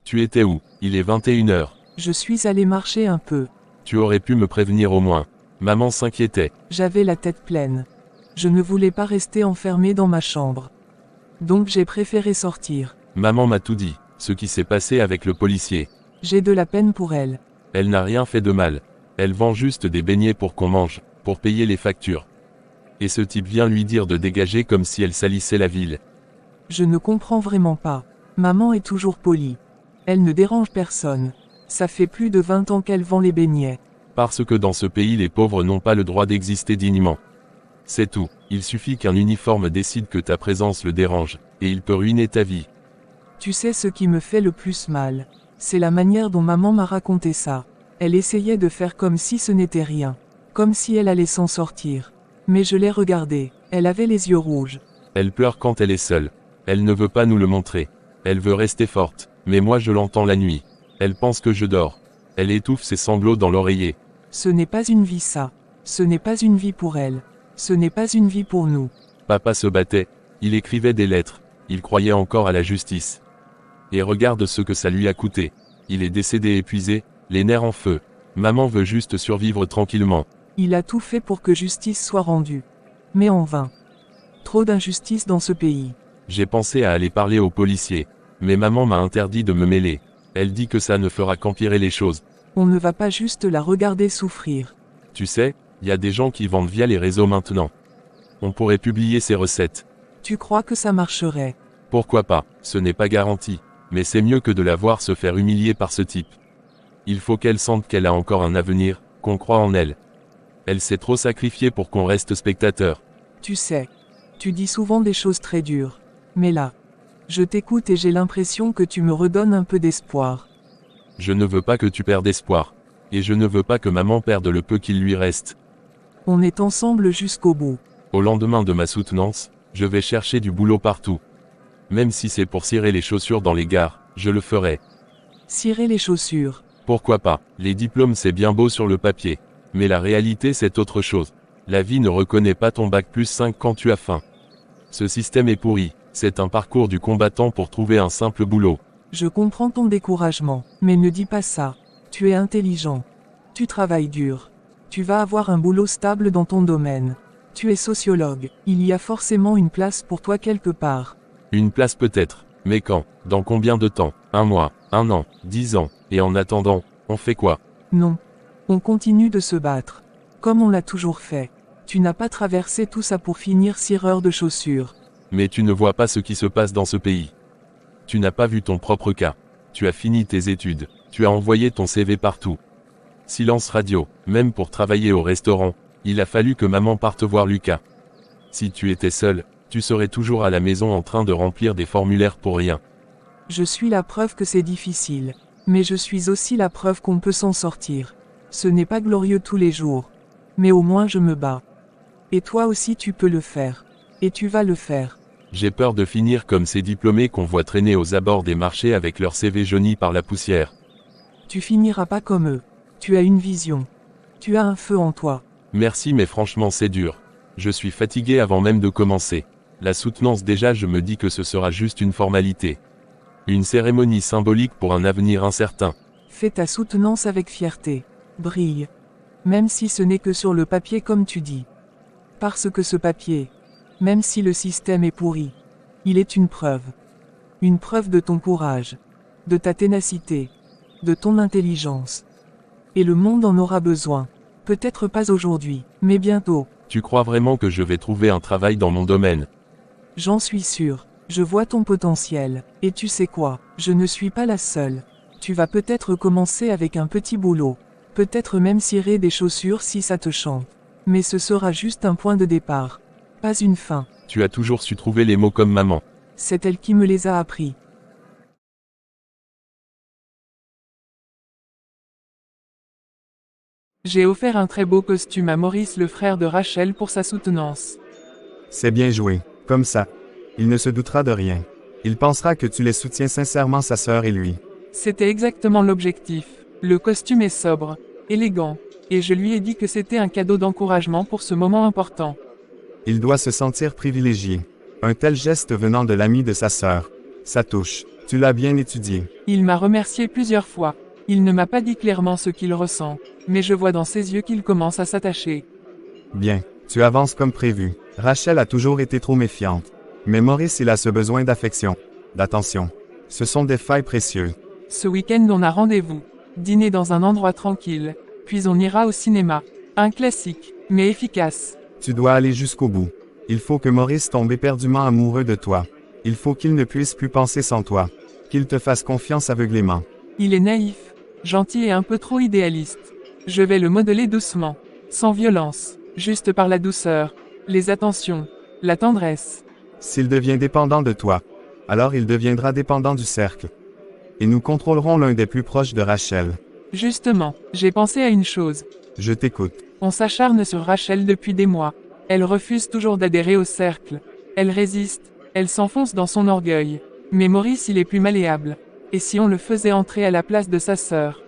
Tu étais où? Il est 21h. Je suis allé marcher un peu. Tu aurais pu me prévenir au moins. Maman s'inquiétait. J'avais la tête pleine. Je ne voulais pas rester enfermé dans ma chambre. Donc j'ai préféré sortir. Maman m'a tout dit, ce qui s'est passé avec le policier. J'ai de la peine pour elle. Elle n'a rien fait de mal. Elle vend juste des beignets pour qu'on mange, pour payer les factures. Et ce type vient lui dire de dégager comme si elle salissait la ville. Je ne comprends vraiment pas. Maman est toujours polie. Elle ne dérange personne. Ça fait plus de 20 ans qu'elle vend les beignets. Parce que dans ce pays les pauvres n'ont pas le droit d'exister dignement. C'est tout, il suffit qu'un uniforme décide que ta présence le dérange, et il peut ruiner ta vie. Tu sais ce qui me fait le plus mal? C'est la manière dont maman m'a raconté ça. Elle essayait de faire comme si ce n'était rien. Comme si elle allait s'en sortir. Mais je l'ai regardée, elle avait les yeux rouges. Elle pleure quand elle est seule. Elle ne veut pas nous le montrer. Elle veut rester forte, mais moi je l'entends la nuit. Elle pense que je dors. Elle étouffe ses sanglots dans l'oreiller. Ce n'est pas une vie ça. Ce n'est pas une vie pour elle. Ce n'est pas une vie pour nous. Papa se battait, il écrivait des lettres, il croyait encore à la justice. Et regarde ce que ça lui a coûté. Il est décédé épuisé, les nerfs en feu. Maman veut juste survivre tranquillement. Il a tout fait pour que justice soit rendue. Mais en vain. Trop d'injustice dans ce pays. J'ai pensé à aller parler aux policiers. Mais maman m'a interdit de me mêler. Elle dit que ça ne fera qu'empirer les choses. On ne va pas juste la regarder souffrir. Tu sais, il y a des gens qui vendent via les réseaux maintenant. On pourrait publier ces recettes. Tu crois que ça marcherait? Pourquoi pas, ce n'est pas garanti. Mais c'est mieux que de la voir se faire humilier par ce type. Il faut qu'elle sente qu'elle a encore un avenir, qu'on croit en elle. Elle s'est trop sacrifiée pour qu'on reste spectateur. Tu sais, tu dis souvent des choses très dures. Mais là, je t'écoute et j'ai l'impression que tu me redonnes un peu d'espoir. Je ne veux pas que tu perdes espoir. Et je ne veux pas que maman perde le peu qu'il lui reste. On est ensemble jusqu'au bout. Au lendemain de ma soutenance, je vais chercher du boulot partout. Même si c'est pour cirer les chaussures dans les gares, je le ferai. Cirer les chaussures. Pourquoi pas? Les diplômes c'est bien beau sur le papier. Mais la réalité c'est autre chose. La vie ne reconnaît pas ton bac plus 5 quand tu as faim. Ce système est pourri. C'est un parcours du combattant pour trouver un simple boulot. Je comprends ton découragement, mais ne dis pas ça. Tu es intelligent. Tu travailles dur. Tu vas avoir un boulot stable dans ton domaine. Tu es sociologue. Il y a forcément une place pour toi quelque part. Une place peut-être. Mais quand? Dans combien de temps? 1 mois, 1 an, 10 ans. Et en attendant, on fait quoi? Non. On continue de se battre. Comme on l'a toujours fait. Tu n'as pas traversé tout ça pour finir cireur de chaussures. Mais tu ne vois pas ce qui se passe dans ce pays. Tu n'as pas vu ton propre cas. Tu as fini tes études. Tu as envoyé ton CV partout. Silence radio, même pour travailler au restaurant, il a fallu que maman parte voir Lucas. Si tu étais seul, tu serais toujours à la maison en train de remplir des formulaires pour rien. Je suis la preuve que c'est difficile. Mais je suis aussi la preuve qu'on peut s'en sortir. Ce n'est pas glorieux tous les jours. Mais au moins je me bats. Et toi aussi tu peux le faire. Et tu vas le faire. J'ai peur de finir comme ces diplômés qu'on voit traîner aux abords des marchés avec leur CV jauni par la poussière. Tu finiras pas comme eux. Tu as une vision. Tu as un feu en toi. Merci mais franchement c'est dur. Je suis fatigué avant même de commencer. La soutenance déjà je me dis que ce sera juste une formalité. Une cérémonie symbolique pour un avenir incertain. Fais ta soutenance avec fierté. Brille. Même si ce n'est que sur le papier comme tu dis. Parce que ce papier, même si le système est pourri, il est une preuve. Une preuve de ton courage, de ta ténacité, de ton intelligence. Et le monde en aura besoin. Peut-être pas aujourd'hui, mais bientôt. Tu crois vraiment que je vais trouver un travail dans mon domaine? J'en suis sûr. Je vois ton potentiel. Et tu sais quoi, je ne suis pas la seule. Tu vas peut-être commencer avec un petit boulot. Peut-être même cirer des chaussures si ça te chante. Mais ce sera juste un point de départ. Pas une fin. Tu as toujours su trouver les mots comme maman. C'est elle qui me les a appris. J'ai offert un très beau costume à Maurice, le frère de Rachel, pour sa soutenance. C'est bien joué. Comme ça. Il ne se doutera de rien. Il pensera que tu les soutiens sincèrement, sa sœur et lui. C'était exactement l'objectif. Le costume est sobre, élégant, et je lui ai dit que c'était un cadeau d'encouragement pour ce moment important. Il doit se sentir privilégié. Un tel geste venant de l'ami de sa sœur. Ça touche. Tu l'as bien étudié. Il m'a remercié plusieurs fois. Il ne m'a pas dit clairement ce qu'il ressent, mais je vois dans ses yeux qu'il commence à s'attacher. Bien, tu avances comme prévu. Rachel a toujours été trop méfiante. Mais Maurice, il a ce besoin d'affection, d'attention. Ce sont des failles précieuses. Ce week-end on a rendez-vous. Dîner dans un endroit tranquille, puis on ira au cinéma. Un classique, mais efficace. Tu dois aller jusqu'au bout. Il faut que Maurice tombe éperdument amoureux de toi. Il faut qu'il ne puisse plus penser sans toi. Qu'il te fasse confiance aveuglément. Il est naïf, gentil et un peu trop idéaliste. Je vais le modeler doucement, sans violence, juste par la douceur, les attentions, la tendresse. S'il devient dépendant de toi, alors il deviendra dépendant du cercle. Et nous contrôlerons l'un des plus proches de Rachel. Justement, j'ai pensé à une chose. Je t'écoute. On s'acharne sur Rachel depuis des mois. Elle refuse toujours d'adhérer au cercle. Elle résiste, elle s'enfonce dans son orgueil. Mais Maurice il est plus malléable. Et si on le faisait entrer à la place de sa sœur?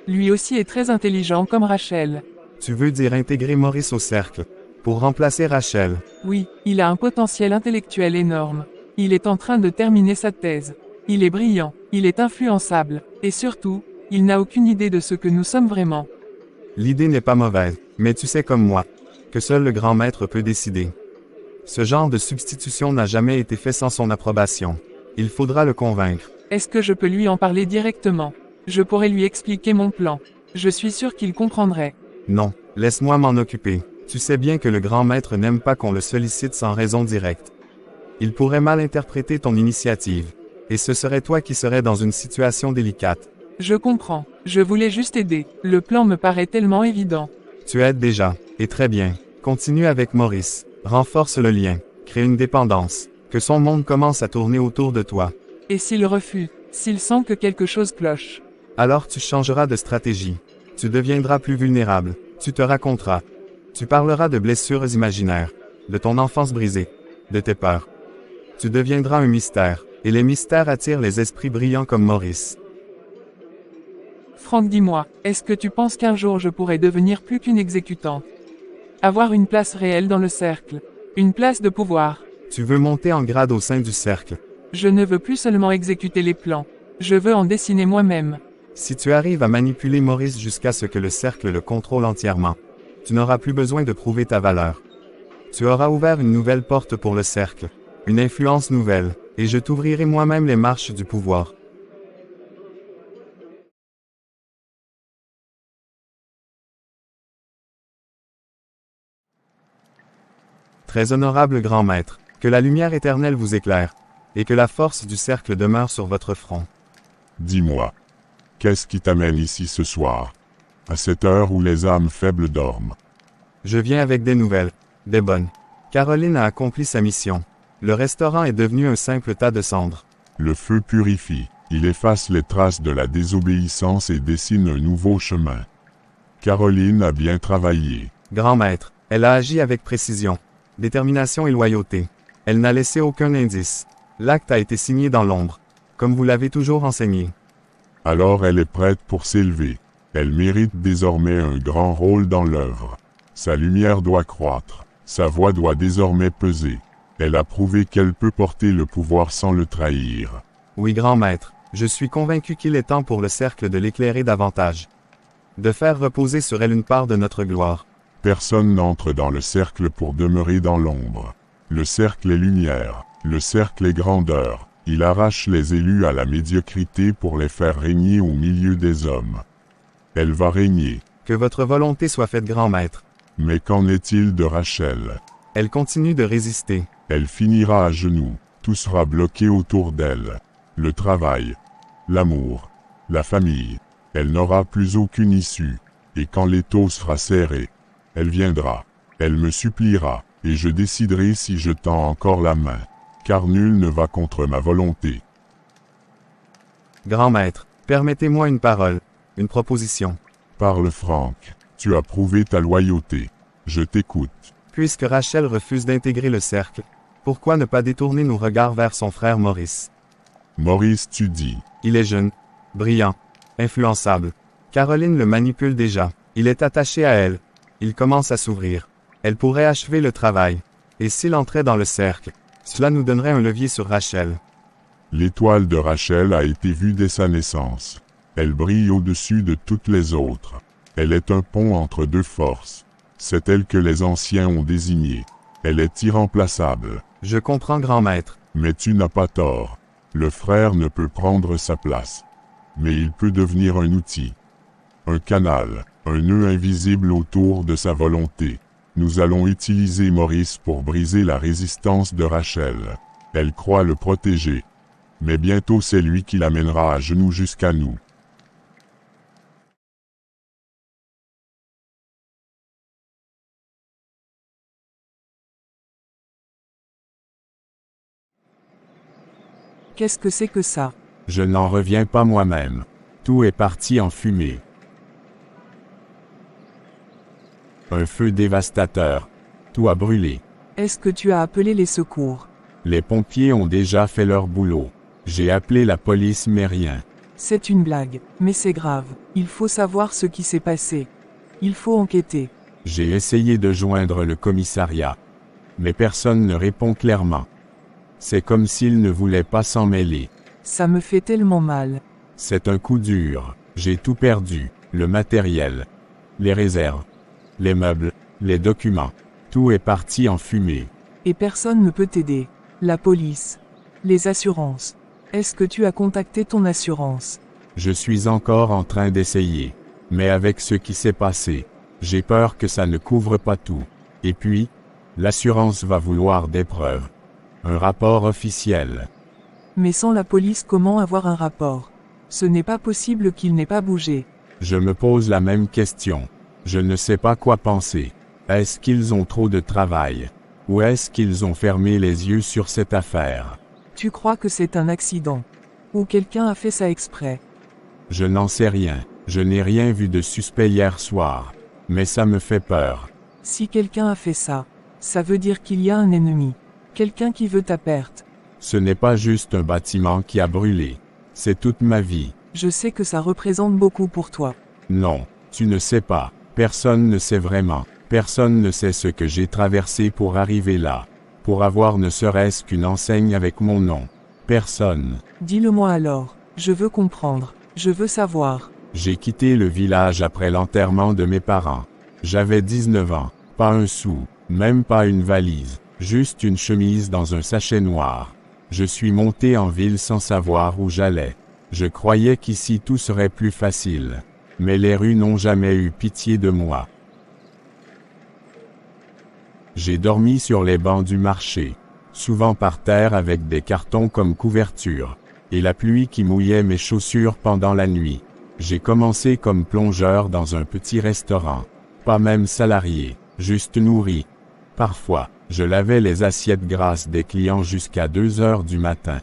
Lui aussi est très intelligent comme Rachel. Tu veux dire intégrer Maurice au cercle, pour remplacer Rachel? Oui, il a un potentiel intellectuel énorme. Il est en train de terminer sa thèse. Il est brillant, il est influençable, et surtout, il n'a aucune idée de ce que nous sommes vraiment. L'idée n'est pas mauvaise, mais tu sais comme moi, que seul le grand maître peut décider. Ce genre de substitution n'a jamais été fait sans son approbation. Il faudra le convaincre. Est-ce que je peux lui en parler directement? Je pourrais lui expliquer mon plan. Je suis sûr qu'il comprendrait. Non, laisse-moi m'en occuper. Tu sais bien que le grand maître n'aime pas qu'on le sollicite sans raison directe. Il pourrait mal interpréter ton initiative. Et ce serait toi qui serais dans une situation délicate. Je comprends. Je voulais juste aider. Le plan me paraît tellement évident. Tu aides déjà. Et très bien. Continue avec Maurice. Renforce le lien. Crée une dépendance. Que son monde commence à tourner autour de toi. Et s'il refuse? S'il sent que quelque chose cloche? Alors tu changeras de stratégie. Tu deviendras plus vulnérable. Tu te raconteras. Tu parleras de blessures imaginaires. De ton enfance brisée. De tes peurs. Tu deviendras un mystère. Et les mystères attirent les esprits brillants comme Maurice. Franck, dis-moi, est-ce que tu penses qu'un jour je pourrais devenir plus qu'une exécutante? Avoir une place réelle dans le cercle. Une place de pouvoir. Tu veux monter en grade au sein du cercle. Je ne veux plus seulement exécuter les plans. Je veux en dessiner moi-même. Si tu arrives à manipuler Maurice jusqu'à ce que le cercle le contrôle entièrement, tu n'auras plus besoin de prouver ta valeur. Tu auras ouvert une nouvelle porte pour le cercle. Une influence nouvelle. Et je t'ouvrirai moi-même les marches du pouvoir. Très honorable grand maître, que la lumière éternelle vous éclaire, et que la force du cercle demeure sur votre front. Dis-moi, qu'est-ce qui t'amène ici ce soir, à cette heure où les âmes faibles dorment? Je viens avec des nouvelles, des bonnes. Caroline a accompli sa mission. Le restaurant est devenu un simple tas de cendres. Le feu purifie, il efface les traces de la désobéissance et dessine un nouveau chemin. Caroline a bien travaillé. Grand maître, elle a agi avec précision, détermination et loyauté. Elle n'a laissé aucun indice. L'acte a été signé dans l'ombre, comme vous l'avez toujours enseigné. Alors elle est prête pour s'élever. Elle mérite désormais un grand rôle dans l'œuvre. Sa lumière doit croître, sa voix doit désormais peser. Elle a prouvé qu'elle peut porter le pouvoir sans le trahir. Oui, grand maître, je suis convaincu qu'il est temps pour le cercle de l'éclairer davantage. De faire reposer sur elle une part de notre gloire. Personne n'entre dans le cercle pour demeurer dans l'ombre. Le cercle est lumière, le cercle est grandeur. Il arrache les élus à la médiocrité pour les faire régner au milieu des hommes. Elle va régner. Que votre volonté soit faite, grand maître. Mais qu'en est-il de Rachel? Elle continue de résister. Elle finira à genoux, tout sera bloqué autour d'elle. Le travail, l'amour, la famille. Elle n'aura plus aucune issue. Et quand l'étau sera serré, elle viendra. Elle me suppliera, et je déciderai si je tends encore la main. Car nul ne va contre ma volonté. Grand maître, permettez-moi une parole, une proposition. Parle Franck, tu as prouvé ta loyauté. Je t'écoute. Puisque Rachel refuse d'intégrer le cercle, pourquoi ne pas détourner nos regards vers son frère Maurice? Maurice, tu dis. Il est jeune, brillant, influençable. Caroline le manipule déjà. Il est attaché à elle. Il commence à s'ouvrir. Elle pourrait achever le travail. Et s'il entrait dans le cercle, cela nous donnerait un levier sur Rachel. L'étoile de Rachel a été vue dès sa naissance. Elle brille au-dessus de toutes les autres. Elle est un pont entre deux forces. C'est elle que les anciens ont désignée. Elle est irremplaçable. Je comprends, grand maître. Mais tu n'as pas tort. Le frère ne peut prendre sa place. Mais il peut devenir un outil. Un canal, un nœud invisible autour de sa volonté. Nous allons utiliser Maurice pour briser la résistance de Rachel. Elle croit le protéger. Mais bientôt c'est lui qui l'amènera à genoux jusqu'à nous. Qu'est-ce que c'est que ça? Je n'en reviens pas moi-même. Tout est parti en fumée. Un feu dévastateur. Tout a brûlé. Est-ce que tu as appelé les secours? Les pompiers ont déjà fait leur boulot. J'ai appelé la police mais rien. C'est une blague, mais c'est grave. Il faut savoir ce qui s'est passé. Il faut enquêter. J'ai essayé de joindre le commissariat. Mais personne ne répond clairement. C'est comme s'ils ne voulaient pas s'en mêler. Ça me fait tellement mal. C'est un coup dur. J'ai tout perdu. Le matériel. Les réserves. Les meubles. Les documents. Tout est parti en fumée. Et personne ne peut t'aider. La police. Les assurances. Est-ce que tu as contacté ton assurance? Je suis encore en train d'essayer. Mais avec ce qui s'est passé, j'ai peur que ça ne couvre pas tout. Et puis, l'assurance va vouloir des preuves. Un rapport officiel. Mais sans la police, comment avoir un rapport? Ce n'est pas possible qu'il n'ait pas bougé. Je me pose la même question. Je ne sais pas quoi penser. Est-ce qu'ils ont trop de travail? Ou est-ce qu'ils ont fermé les yeux sur cette affaire? Tu crois que c'est un accident? Ou quelqu'un a fait ça exprès? Je n'en sais rien. Je n'ai rien vu de suspect hier soir. Mais ça me fait peur. Si quelqu'un a fait ça, ça veut dire qu'il y a un ennemi. Quelqu'un qui veut ta perte. Ce n'est pas juste un bâtiment qui a brûlé. C'est toute ma vie. Je sais que ça représente beaucoup pour toi. Non, tu ne sais pas. Personne ne sait vraiment. Personne ne sait ce que j'ai traversé pour arriver là. Pour avoir ne serait-ce qu'une enseigne avec mon nom. Personne. Dis-le-moi alors. Je veux comprendre. Je veux savoir. J'ai quitté le village après l'enterrement de mes parents. J'avais 19 ans. Pas un sou. Même pas une valise. Juste une chemise dans un sachet noir. Je suis monté en ville sans savoir où j'allais. Je croyais qu'ici tout serait plus facile. Mais les rues n'ont jamais eu pitié de moi. J'ai dormi sur les bancs du marché, souvent par terre avec des cartons comme couverture, et la pluie qui mouillait mes chaussures pendant la nuit. J'ai commencé comme plongeur dans un petit restaurant, pas même salarié, juste nourri. Parfois, je lavais les assiettes grasses des clients jusqu'à 2 heures du matin.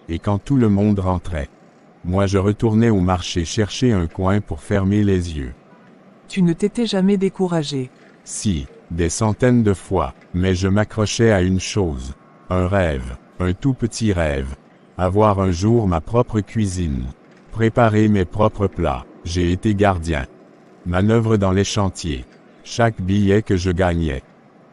Et quand tout le monde rentrait, moi je retournais au marché chercher un coin pour fermer les yeux. Tu ne t'étais jamais découragé. Si, des centaines de fois, mais je m'accrochais à une chose. Un rêve, un tout petit rêve. Avoir un jour ma propre cuisine. Préparer mes propres plats. J'ai été gardien. Manœuvre dans les chantiers. Chaque billet que je gagnais,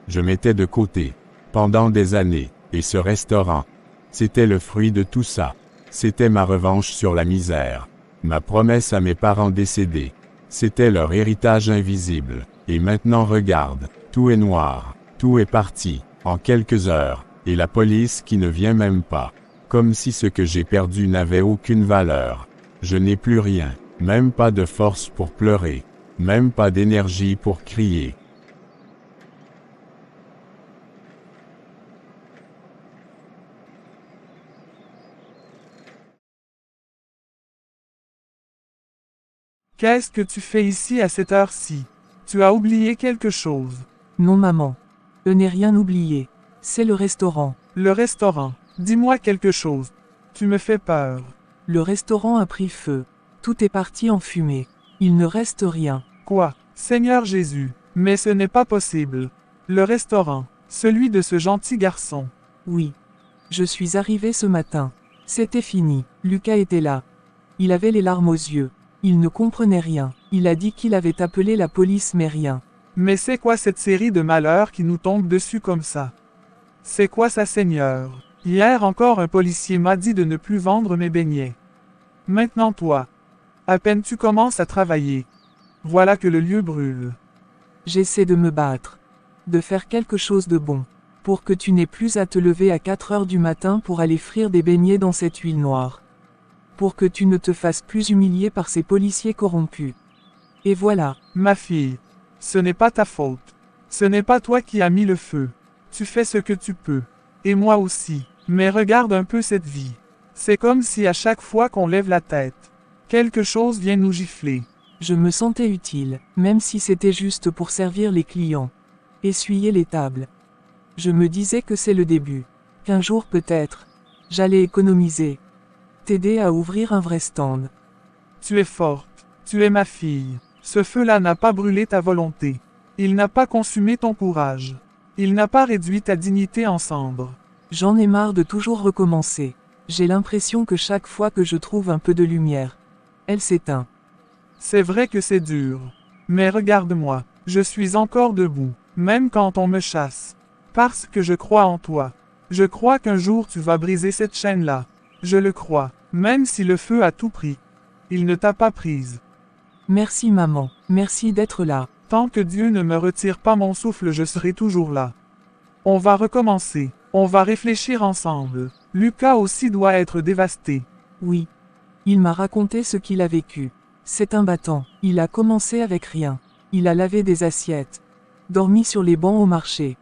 je mettais de côté. Pendant des années, et ce restaurant, c'était le fruit de tout ça. C'était ma revanche sur la misère. Ma promesse à mes parents décédés. C'était leur héritage invisible. Et maintenant regarde, tout est noir, tout est parti, en quelques heures, et la police qui ne vient même pas. Comme si ce que j'ai perdu n'avait aucune valeur. Je n'ai plus rien, même pas de force pour pleurer, même pas d'énergie pour crier. Qu'est-ce que tu fais ici à cette heure-ci? Tu as oublié quelque chose. Non maman. Je n'ai rien oublié. C'est le restaurant. Le restaurant. Dis-moi quelque chose. Tu me fais peur. Le restaurant a pris feu. Tout est parti en fumée. Il ne reste rien. Quoi? Seigneur Jésus. Mais ce n'est pas possible. Le restaurant. Celui de ce gentil garçon. Oui. Je suis arrivé ce matin. C'était fini. Lucas était là. Il avait les larmes aux yeux. Il ne comprenait rien. Il a dit qu'il avait appelé la police mais rien. Mais c'est quoi cette série de malheurs qui nous tombe dessus comme ça? C'est quoi ça, Seigneur? Hier encore un policier m'a dit de ne plus vendre mes beignets. Maintenant toi. À peine tu commences à travailler. Voilà que le lieu brûle. J'essaie de me battre. De faire quelque chose de bon. Pour que tu n'aies plus à te lever à 4 heures du matin pour aller frire des beignets dans cette huile noire. Pour que tu ne te fasses plus humilier par ces policiers corrompus. Et voilà. Ma fille. Ce n'est pas ta faute. Ce n'est pas toi qui as mis le feu. Tu fais ce que tu peux. Et moi aussi. Mais regarde un peu cette vie. C'est comme si à chaque fois qu'on lève la tête, quelque chose vient nous gifler. Je me sentais utile, même si c'était juste pour servir les clients. Essuyer les tables. Je me disais que c'est le début. Qu'un jour peut-être, j'allais économiser. T'aider à ouvrir un vrai stand. Tu es forte. Tu es ma fille. Ce feu-là n'a pas brûlé ta volonté. Il n'a pas consumé ton courage. Il n'a pas réduit ta dignité en cendres. J'en ai marre de toujours recommencer. J'ai l'impression que chaque fois que je trouve un peu de lumière, elle s'éteint. C'est vrai que c'est dur. Mais regarde-moi, je suis encore debout, même quand on me chasse. Parce que je crois en toi. Je crois qu'un jour tu vas briser cette chaîne-là. Je le crois, même si le feu a tout pris. Il ne t'a pas prise. Merci maman, merci d'être là. Tant que Dieu ne me retire pas mon souffle, je serai toujours là. On va recommencer. On va réfléchir ensemble. Lucas aussi doit être dévasté. Oui. Il m'a raconté ce qu'il a vécu. C'est un battant. Il a commencé avec rien. Il a lavé des assiettes. Dormi sur les bancs au marché.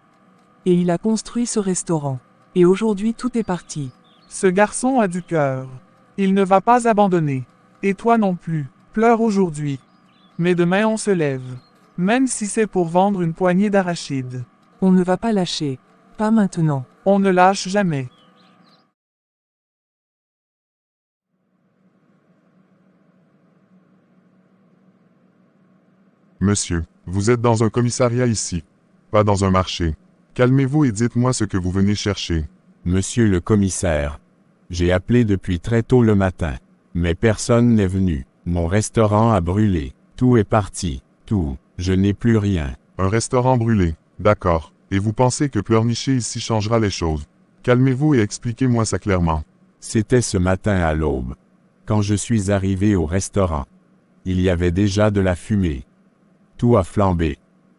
Et il a construit ce restaurant. Et aujourd'hui tout est parti. Ce garçon a du cœur. Il ne va pas abandonner. Et toi non plus. Pleure aujourd'hui. Mais demain on se lève. Même si c'est pour vendre une poignée d'arachides. On ne va pas lâcher. Pas maintenant. On ne lâche jamais. Monsieur, vous êtes dans un commissariat ici, pas dans un marché. Calmez-vous et dites-moi ce que vous venez chercher. Monsieur le commissaire. J'ai appelé depuis très tôt le matin. Mais personne n'est venu. Mon restaurant a brûlé. Tout est parti. Tout. Je n'ai plus rien. Un restaurant brûlé. D'accord. Et vous pensez que pleurnicher ici changera les choses. Calmez-vous et expliquez-moi ça clairement. C'était ce matin à l'aube. Quand je suis arrivé au restaurant. Il y avait déjà de la fumée. Tout a flambé.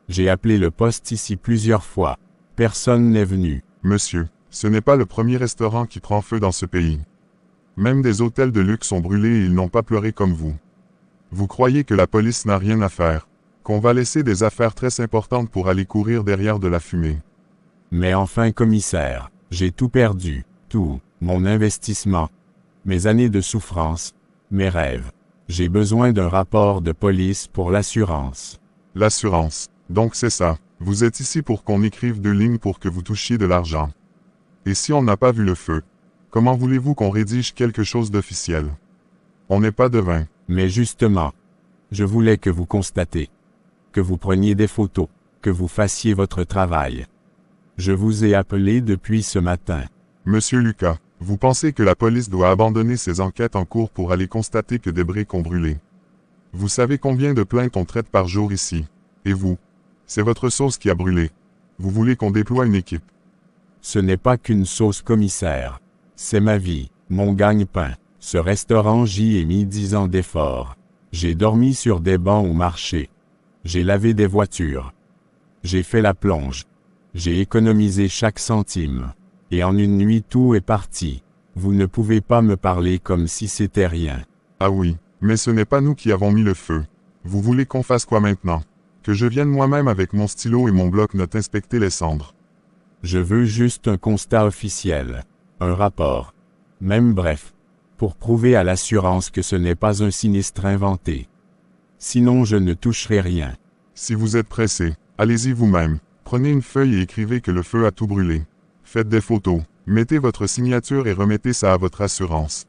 J'ai appelé le poste ici plusieurs fois. Personne n'est venu. Monsieur, ce n'est pas le premier restaurant qui prend feu dans ce pays. Même des hôtels de luxe sont brûlés et ils n'ont pas pleuré comme vous. Vous croyez que la police n'a rien à faire, qu'on va laisser des affaires très importantes pour aller courir derrière de la fumée. Mais enfin commissaire, j'ai tout perdu, tout, mon investissement, mes années de souffrance, mes rêves. J'ai besoin d'un rapport de police pour l'assurance. L'assurance, donc c'est ça, vous êtes ici pour qu'on écrive 2 lignes pour que vous touchiez de l'argent. Et si on n'a pas vu le feu, comment voulez-vous qu'on rédige quelque chose d'officiel? On n'est pas devin. Mais justement, je voulais que vous constatez, que vous preniez des photos, que vous fassiez votre travail. Je vous ai appelé depuis ce matin. Monsieur Lucas, vous pensez que la police doit abandonner ses enquêtes en cours pour aller constater que des briques ont brûlé? Vous savez combien de plaintes on traite par jour ici? Et vous? C'est votre sauce qui a brûlé. Vous voulez qu'on déploie une équipe? Ce n'est pas qu'une sauce commissaire. C'est ma vie, mon gagne-pain. Ce restaurant, j'y ai mis 10 ans d'efforts. J'ai dormi sur des bancs au marché. J'ai lavé des voitures. J'ai fait la plonge. J'ai économisé chaque centime. Et en une nuit tout est parti. Vous ne pouvez pas me parler comme si c'était rien. Ah oui, mais ce n'est pas nous qui avons mis le feu. Vous voulez qu'on fasse quoi maintenant? Que je vienne moi-même avec mon stylo et mon bloc-notes inspecter les cendres? Je veux juste un constat officiel. Un rapport. Même bref. Pour prouver à l'assurance que ce n'est pas un sinistre inventé. Sinon je ne toucherai rien. Si vous êtes pressé, allez-y vous-même. Prenez une feuille et écrivez que le feu a tout brûlé. Faites des photos, mettez votre signature et remettez ça à votre assurance.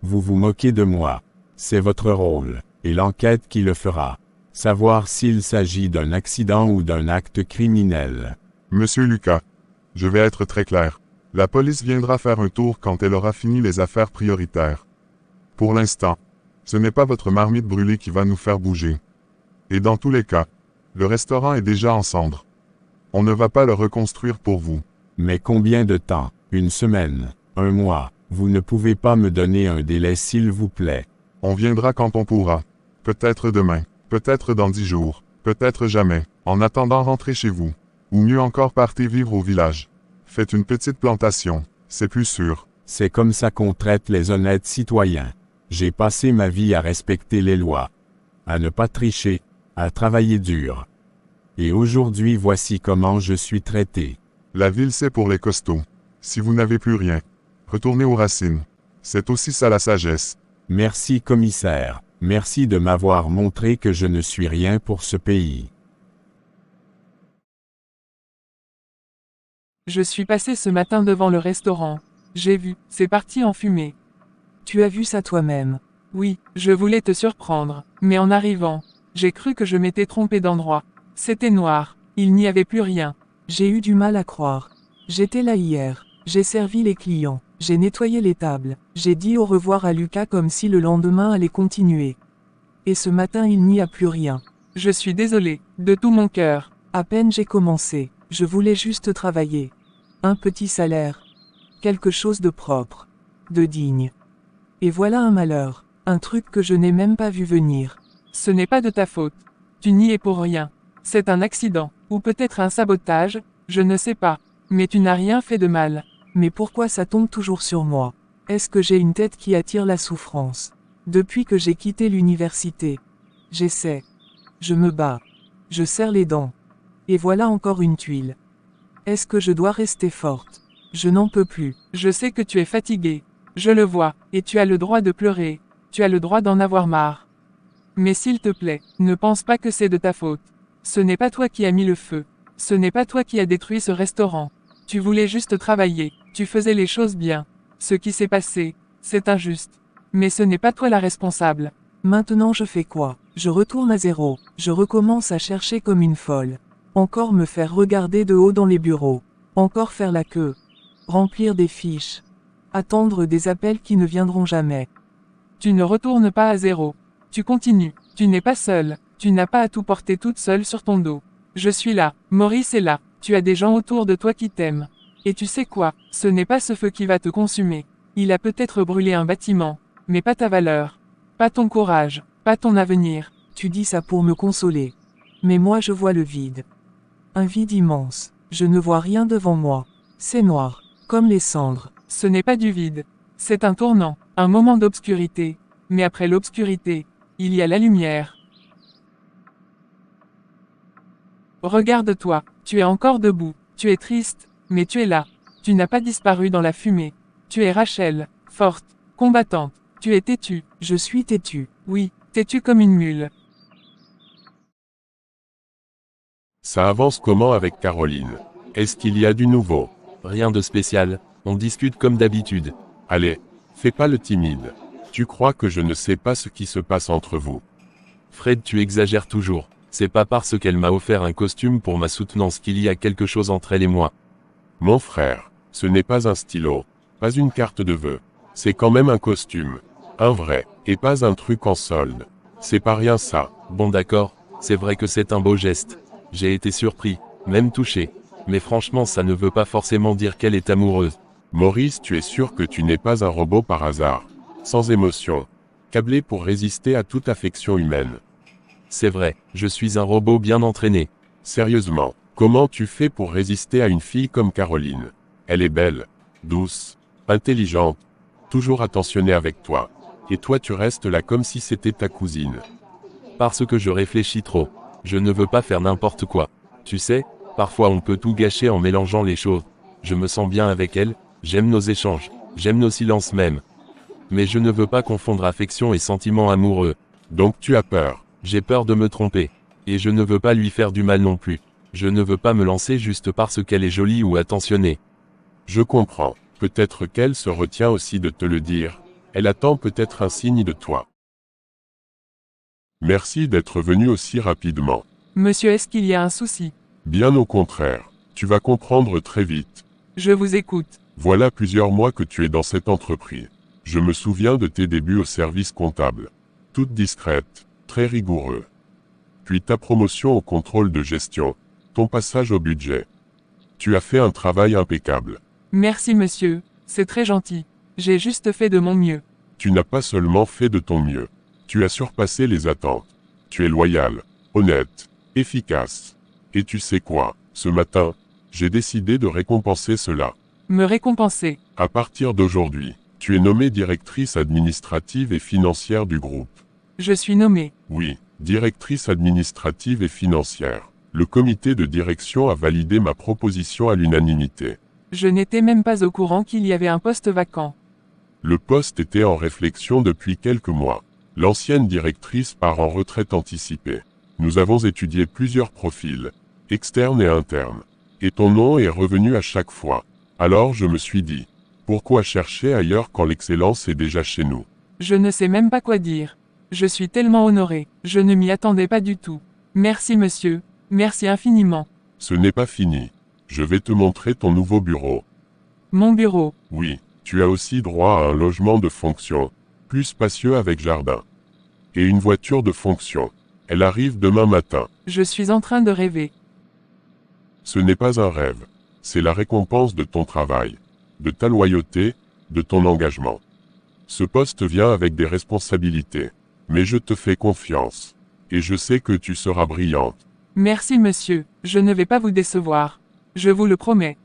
Vous vous moquez de moi. C'est votre rôle, et l'enquête qui le fera. Savoir s'il s'agit d'un accident ou d'un acte criminel. Monsieur Lucas, je vais être très clair. La police viendra faire un tour quand elle aura fini les affaires prioritaires. Pour l'instant, ce n'est pas votre marmite brûlée qui va nous faire bouger. Et dans tous les cas, le restaurant est déjà en cendres. On ne va pas le reconstruire pour vous. Mais combien de temps? Une semaine? Un mois? Vous ne pouvez pas me donner un délai s'il vous plaît. On viendra quand on pourra. Peut-être demain, peut-être dans 10 jours, peut-être jamais. En attendant, rentrez chez vous. Ou mieux encore, partez vivre au village. Faites une petite plantation, c'est plus sûr. C'est comme ça qu'on traite les honnêtes citoyens. J'ai passé ma vie à respecter les lois, à ne pas tricher, à travailler dur. Et aujourd'hui voici comment je suis traité. La ville, c'est pour les costauds. Si vous n'avez plus rien, retournez aux racines. C'est aussi ça la sagesse. Merci commissaire, merci de m'avoir montré que je ne suis rien pour ce pays. Je suis passé ce matin devant le restaurant. J'ai vu, c'est parti en fumée. Tu as vu ça toi-même. Oui, je voulais te surprendre, mais en arrivant, j'ai cru que je m'étais trompé d'endroit. C'était noir, il n'y avait plus rien. J'ai eu du mal à croire. J'étais là hier, j'ai servi les clients, j'ai nettoyé les tables, j'ai dit au revoir à Lucas comme si le lendemain allait continuer. Et ce matin il n'y a plus rien. Je suis désolé, de tout mon cœur. À peine j'ai commencé, je voulais juste travailler. Un petit salaire. Quelque chose de propre. De digne. Et voilà un malheur, un truc que je n'ai même pas vu venir. Ce n'est pas de ta faute. Tu n'y es pour rien. C'est un accident, ou peut-être un sabotage, je ne sais pas. Mais tu n'as rien fait de mal. Mais pourquoi ça tombe toujours sur moi? Est-ce que j'ai une tête qui attire la souffrance? Depuis que j'ai quitté l'université. J'essaie. Je me bats. Je serre les dents. Et voilà encore une tuile. Est-ce que je dois rester forte? Je n'en peux plus. Je sais que tu es fatigué. Je le vois, et tu as le droit de pleurer. Tu as le droit d'en avoir marre. Mais s'il te plaît, ne pense pas que c'est de ta faute. Ce n'est pas toi qui as mis le feu. Ce n'est pas toi qui as détruit ce restaurant. Tu voulais juste travailler, tu faisais les choses bien. Ce qui s'est passé, c'est injuste. Mais ce n'est pas toi la responsable. Maintenant je fais quoi? Je retourne à zéro. Je recommence à chercher comme une folle. Encore me faire regarder de haut dans les bureaux. Encore faire la queue. Remplir des fiches. Attendre des appels qui ne viendront jamais. Tu ne retournes pas à zéro. Tu continues. Tu n'es pas seul. Tu n'as pas à tout porter toute seule sur ton dos. Je suis là. Maurice est là. Tu as des gens autour de toi qui t'aiment. Et tu sais quoi? Ce n'est pas ce feu qui va te consumer. Il a peut-être brûlé un bâtiment. Mais pas ta valeur. Pas ton courage. Pas ton avenir. Tu dis ça pour me consoler. Mais moi je vois le vide. Un vide immense. Je ne vois rien devant moi. C'est noir. Comme les cendres. Ce n'est pas du vide. C'est un tournant. Un moment d'obscurité. Mais après l'obscurité, il y a la lumière. Regarde-toi. Tu es encore debout. Tu es triste. Mais tu es là. Tu n'as pas disparu dans la fumée. Tu es Rachel. Forte. Combattante. Tu es têtue. Je suis têtue. Oui, têtue comme une mule. Ça avance comment avec Caroline? Est-ce qu'il y a du nouveau? Rien de spécial, on discute comme d'habitude. Allez, fais pas le timide. Tu crois que je ne sais pas ce qui se passe entre vous? Fred, tu exagères toujours. C'est pas parce qu'elle m'a offert un costume pour ma soutenance qu'il y a quelque chose entre elle et moi. Mon frère, ce n'est pas un stylo, pas une carte de vœux. C'est quand même un costume. Un vrai, et pas un truc en solde. C'est pas rien ça. Bon d'accord, c'est vrai que c'est un beau geste. J'ai été surpris, même touché. Mais franchement ça ne veut pas forcément dire qu'elle est amoureuse. Maurice, tu es sûr que tu n'es pas un robot par hasard, sans émotion, câblé pour résister à toute affection humaine. C'est vrai, je suis un robot bien entraîné. Sérieusement, comment tu fais pour résister à une fille comme Caroline? Elle est belle, douce, intelligente, toujours attentionnée avec toi. Et toi tu restes là comme si c'était ta cousine. Parce que je réfléchis trop. Je ne veux pas faire n'importe quoi. Tu sais, parfois on peut tout gâcher en mélangeant les choses. Je me sens bien avec elle, j'aime nos échanges, j'aime nos silences même. Mais je ne veux pas confondre affection et sentiment amoureux. Donc tu as peur. J'ai peur de me tromper. Et je ne veux pas lui faire du mal non plus. Je ne veux pas me lancer juste parce qu'elle est jolie ou attentionnée. Je comprends. Peut-être qu'elle se retient aussi de te le dire. Elle attend peut-être un signe de toi. Merci d'être venu aussi rapidement. Monsieur, est-ce qu'il y a un souci? Bien au contraire. Tu vas comprendre très vite. Je vous écoute. Voilà plusieurs mois que tu es dans cette entreprise. Je me souviens de tes débuts au service comptable. Toute discrète, très rigoureux. Puis ta promotion au contrôle de gestion, ton passage au budget. Tu as fait un travail impeccable. Merci monsieur, c'est très gentil. J'ai juste fait de mon mieux. Tu n'as pas seulement fait de ton mieux. Tu as surpassé les attentes. Tu es loyal, honnête, efficace. Et tu sais quoi, ce matin, j'ai décidé de récompenser cela. Me récompenser. À partir d'aujourd'hui, tu es nommée directrice administrative et financière du groupe. Je suis nommée. Oui, directrice administrative et financière. Le comité de direction a validé ma proposition à l'unanimité. Je n'étais même pas au courant qu'il y avait un poste vacant. Le poste était en réflexion depuis quelques mois. L'ancienne directrice part en retraite anticipée. Nous avons étudié plusieurs profils, externes et internes. Et ton nom est revenu à chaque fois. Alors je me suis dit, pourquoi chercher ailleurs quand l'excellence est déjà chez nous? Je ne sais même pas quoi dire. Je suis tellement honoré. Je ne m'y attendais pas du tout. Merci monsieur. Merci infiniment. Ce n'est pas fini. Je vais te montrer ton nouveau bureau. Mon bureau. Oui, tu as aussi droit à un logement de fonction, plus spacieux avec jardin. Et une voiture de fonction. Elle arrive demain matin. Je suis en train de rêver. Ce n'est pas un rêve. C'est la récompense de ton travail, de ta loyauté, de ton engagement. Ce poste vient avec des responsabilités. Mais je te fais confiance. Et je sais que tu seras brillante. Merci monsieur, je ne vais pas vous décevoir. Je vous le promets.